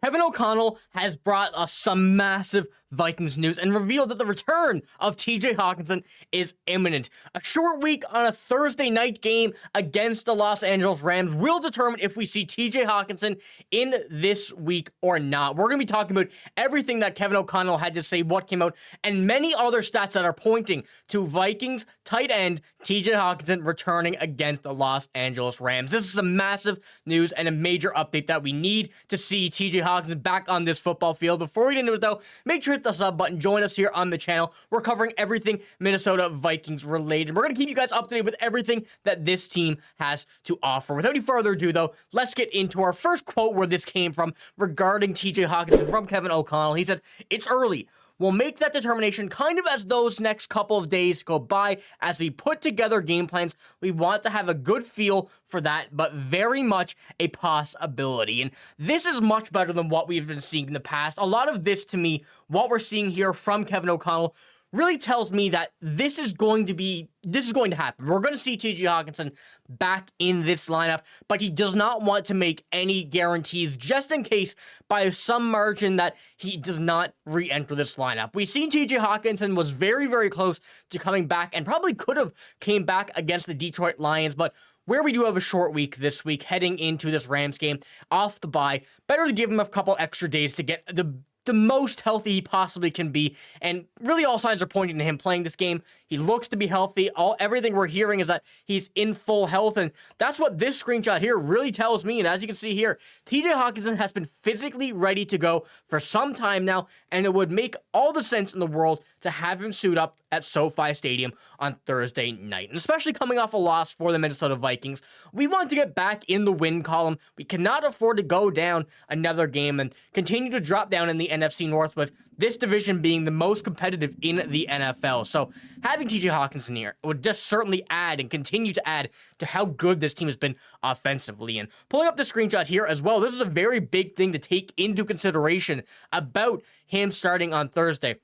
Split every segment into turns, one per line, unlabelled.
Kevin O'Connell has brought us some massive Vikings news and revealed that the return of TJ Hockenson is imminent. A short week on a Thursday night game against the Los Angeles Rams will determine if we see TJ Hockenson in this week or not. We're going to be talking about everything that Kevin O'Connell had to say, what came out, and many other stats that are pointing to Vikings tight end TJ Hockenson returning against the Los Angeles Rams. This is some massive news and a major update that we need to see TJ Hockenson back on this football field. Before we get into it though, make sure to hit the sub button, join us here on the channel. We're covering everything Minnesota Vikings related. We're going to keep you guys up to date with everything that this team has to offer. Without any further ado though, let's get into our first quote where this came from regarding TJ Hockenson from Kevin O'Connell. He said, "It's early. We'll make that determination kind of as those next couple of days go by. As we put together game plans, we want to have a good feel for that, but very much a possibility." And this is much better than what we've been seeing in the past. A lot of this, to me, what we're seeing here from Kevin O'Connell really tells me that this is going to happen. We're going to see TJ Hockenson back in this lineup, but he does not want to make any guarantees just in case by some margin that he does not re-enter this lineup. We've seen TJ Hockenson was very, very close to coming back and probably could have came back against the Detroit Lions, but where we do have a short week this week heading into this Rams game off the bye, better to give him a couple extra days to get the most healthy he possibly can be, and really all signs are pointing to him playing this game. He looks to be healthy. Everything we're hearing is that he's in full health, and that's what this screenshot here really tells me. And as you can see here, TJ Hockenson has been physically ready to go for some time now, and it would make all the sense in the world to have him suit up at SoFi Stadium on Thursday night. And especially coming off a loss for the Minnesota Vikings, we want to get back in the win column. We cannot afford to go down another game and continue to drop down in the NFC North, with this division being the most competitive in the NFL. So having TJ Hockenson here would just certainly add and continue to add to how good this team has been offensively. And pulling up the screenshot here as well, this is a very big thing to take into consideration about him starting on Thursday.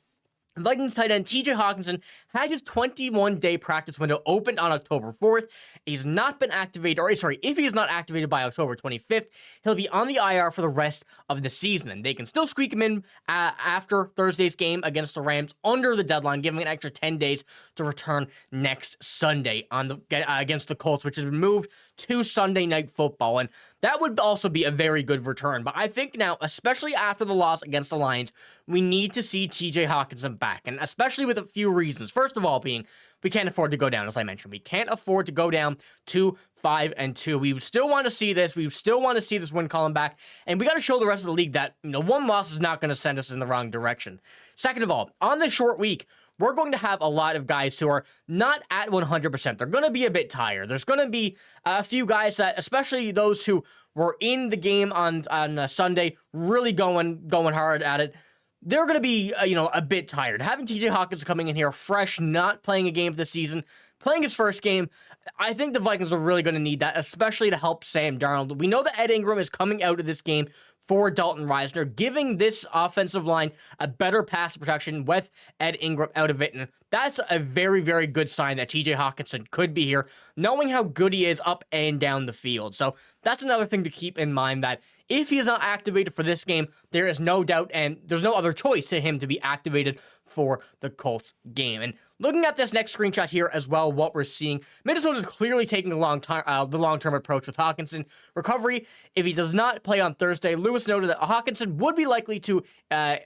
Vikings tight end TJ Hockenson had his 21-day practice window opened on October 4th. He's not been activated, if he is not activated by October 25th, he'll be on the IR for the rest of the season. And they can still squeak him in after Thursday's game against the Rams under the deadline, giving an extra 10 days to return next Sunday against the Colts, which has been moved to Sunday Night Football. And that would also be a very good return. But I think now, especially after the loss against the Lions, we need to see TJ Hockenson back, and especially with a few reasons. First of all being, we can't afford to go down, as I mentioned. We can't afford to go down to 5-2. We would still want to see this. We still want to see this win column back, and we got to show the rest of the league that, one loss is not going to send us in the wrong direction. Second of all, on this short week, we're going to have a lot of guys who are not at 100%. They're going to be a bit tired. There's going to be a few guys that, especially those who were in the game on Sunday, really going hard at it. They're going to be, a bit tired. Having TJ Hockenson coming in here fresh, not playing a game this season, playing his first game, I think the Vikings are really going to need that, especially to help Sam Darnold. We know that Ed Ingram is coming out of this game for Dalton Risner, giving this offensive line a better pass protection with Ed Ingram out of it. And that's a very, very good sign that TJ Hockenson could be here, knowing how good he is up and down the field. So that's another thing to keep in mind, that if he is not activated for this game, there is no doubt and there's no other choice to him to be activated for the Colts game. And looking at this next screenshot here as well, what we're seeing, Minnesota is clearly taking the long-term approach with Hockenson. Recovery, if he does not play on Thursday, Lewis noted that Hockenson would be likely to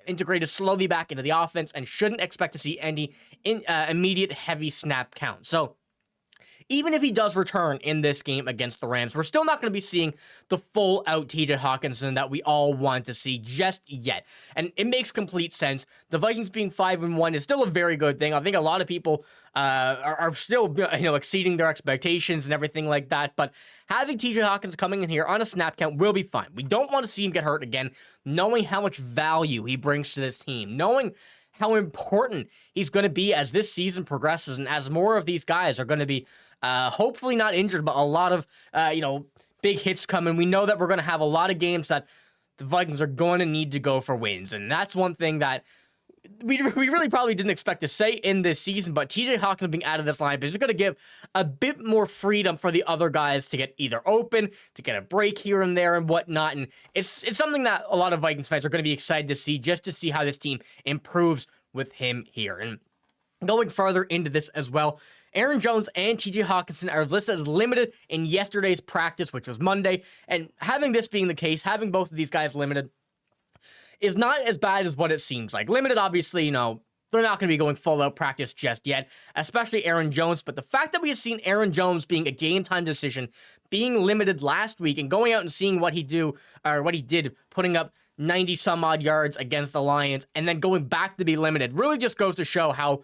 integrate slowly back into the offense and shouldn't expect to see any immediate heavy snap count. So even if he does return in this game against the Rams, we're still not going to be seeing the full-out TJ Hockenson that we all want to see just yet. And it makes complete sense. The Vikings being 5-1 is still a very good thing. I think a lot of people are still exceeding their expectations and everything like that. But having TJ Hockenson coming in here on a snap count will be fine. We don't want to see him get hurt again, knowing how much value he brings to this team, knowing how important he's going to be as this season progresses and as more of these guys are going to be hopefully not injured, but a lot of, big hits coming. We know that we're going to have a lot of games that the Vikings are going to need to go for wins. And that's one thing that we really probably didn't expect to say in this season, but TJ Hockenson being out of this lineup is just going to give a bit more freedom for the other guys to get either open, to get a break here and there and whatnot. And it's something that a lot of Vikings fans are going to be excited to see, just to see how this team improves with him here. And going further into this as well, Aaron Jones and TJ Hockenson are listed as limited in yesterday's practice, which was Monday. And having this being the case, having both of these guys limited is not as bad as what it seems like. Limited, obviously, they're not going to be going full-out practice just yet, especially Aaron Jones. But the fact that we have seen Aaron Jones being a game-time decision, being limited last week, and going out and seeing what he did, putting up 90-some-odd yards against the Lions, and then going back to be limited, really just goes to show how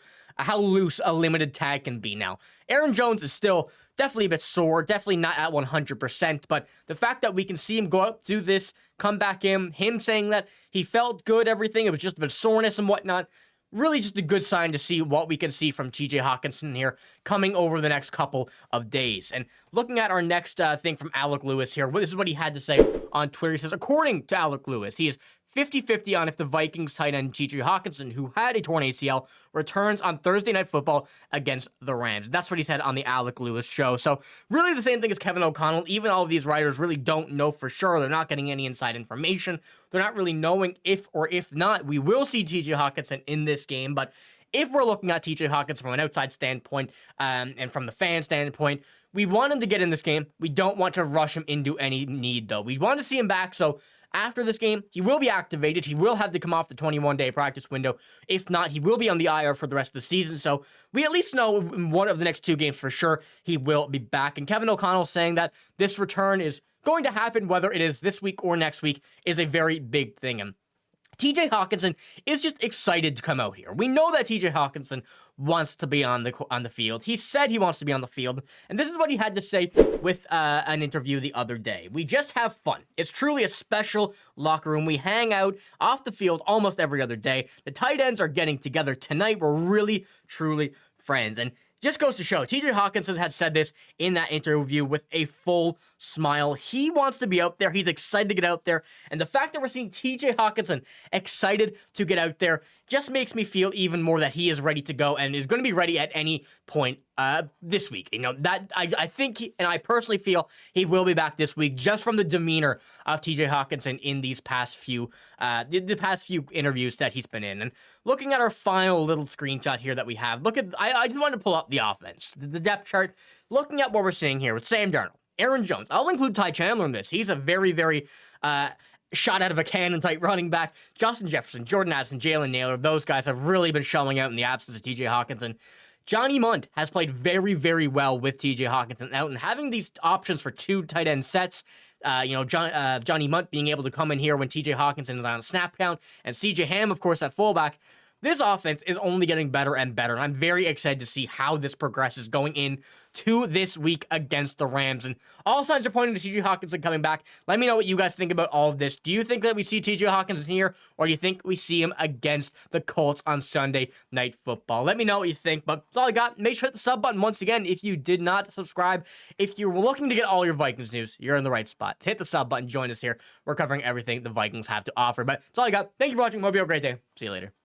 loose a limited tag can be now. Aaron Jones is still definitely a bit sore, definitely not at 100%, but the fact that we can see him go out, do this, come back in, him saying that he felt good, everything, it was just a bit of soreness and whatnot, really just a good sign to see what we can see from TJ Hockenson here coming over the next couple of days. And looking at our next thing from Alec Lewis here, this is what he had to say on Twitter. He says, according to Alec Lewis, he is 50-50 on if the Vikings tight end TJ Hockenson, who had a torn ACL, returns on Thursday Night Football against the Rams. That's what he said on the Alec Lewis show. So really the same thing as Kevin O'Connell. Even all of these writers really don't know for sure. They're not getting any inside information. They're not really knowing if or if not we will see TJ Hockenson in this game. But if we're looking at TJ Hockenson from an outside standpoint and from the fan standpoint, we want him to get in this game. We don't want to rush him into any need, though. We want to see him back, so after this game, he will be activated. He will have to come off the 21-day practice window. If not, he will be on the IR for the rest of the season. So we at least know in one of the next two games for sure he will be back. And Kevin O'Connell saying that this return is going to happen, whether it is this week or next week, is a very big thing. And TJ Hockenson is just excited to come out here. We know that TJ Hockenson wants to be on the field. He said he wants to be on the field, and this is what he had to say with an interview the other day. We just have fun. It's truly a special locker room. We hang out off the field almost every other day. The tight ends are getting together tonight. We're really, truly friends. And just goes to show, TJ Hockenson had said this in that interview with a full smile. He wants to be out there. He's excited to get out there. And the fact that we're seeing TJ Hockenson excited to get out there just makes me feel even more that he is ready to go and is going to be ready at any point this week. That I think, and I personally feel he will be back this week just from the demeanor of TJ Hockenson in these past few the past few interviews that he's been in. And looking at our final little screenshot here that we have, I just wanted to pull up the offense, the depth chart, looking at what we're seeing here with Sam Darnold, Aaron Jones. I'll include Ty Chandler in this. He's a very, very shot out of a cannon type running back. Justin Jefferson, Jordan Addison, Jalen Naylor, those guys have really been showing out in the absence of TJ Hockenson. Johnny Munt has played very, very well with TJ Hockenson out, and having these options for two tight end sets, Johnny Munt being able to come in here when TJ Hockenson is on a snap count, and CJ Ham, of course, at fullback. This offense is only getting better and better, and I'm very excited to see how this progresses going into this week against the Rams. And all signs are pointing to TJ Hockenson coming back. Let me know what you guys think about all of this. Do you think that we see TJ Hockenson here, or do you think we see him against the Colts on Sunday Night Football? Let me know what you think, but that's all I got. Make sure to hit the sub button once again if you did not subscribe. If you're looking to get all your Vikings news, you're in the right spot. Hit the sub button, join us here. We're covering everything the Vikings have to offer, but that's all I got. Thank you for watching. Hope you have a great day. See you later.